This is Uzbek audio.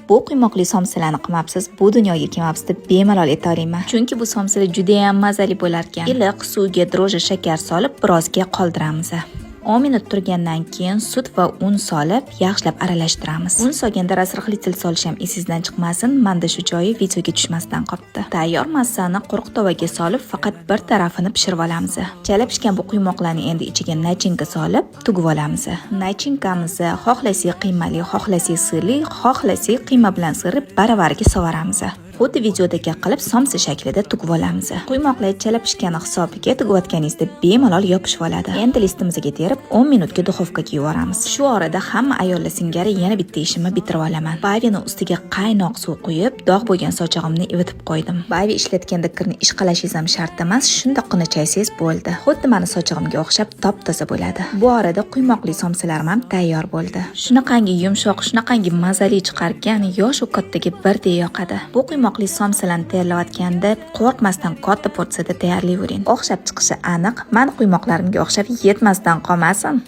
Bu quymoqli somsalarni qilmabsiz, bu dunyoga kelmabsiz deb bemalol ayta olaman. Chunki bu somsalar juda ham mazali bo'lar ekan. Iliq suvga droji shakar solib, birozga qoldiramiz. 10 minut turgandan keyin sut va un solib, yaxshilab aralashtiramiz. Un solganda rasrixlitil solish ham esingizdan chiqmasin, menda shu joyi videoga tushmasdan qolibdi. Tayyor massani quruq tovaga solib, faqat bir tarafini pishirib olamiz. Chala pishgan bu quymoqlarni endi ichiga nachinka solib, tugib olamiz. Nachinkamizni xohlasangiz qiymali, xohlasangiz sirli, xohlasangiz qiyma bilan sirli baravariga sovaramiz. Xuddi videodagi qilib somsa shaklida tugib olamiz. Quymoqlar chala pishgani hisobiga tugayotganingizda bemalol yopishib oladi. Endi listimizga terib 10 minutga duxovkaga yuboramiz. Shu orada hamma ayollar singari yana bitta ishimni bitirib olaman. Bayvini ustiga qaynoq suv quyib, dog' bo'lgan sochig'imni ivitib qo'ydim. Bayvi ishlatganda kirni ishqalashingiz ham shart emas, shundoqqina chaysangiz bo'ldi. Xuddi meni sochig'imga o'xshab top-toza bo'ladi. Bu orada quymoqli somsalarim ham tayyor bo'ldi. Shunaqangi yumshoq, shunaqangi mazali chiqargan, yosh u kattaga birdek yoqadi. Bu quymoqli somsalarni tayyorlayotganda qo'rqmasdan katta porsiyada tayyorlayvering. O'xshab chiqishi aniq. Men quymoqlarimga o'xshab yetmasdan qolmasin.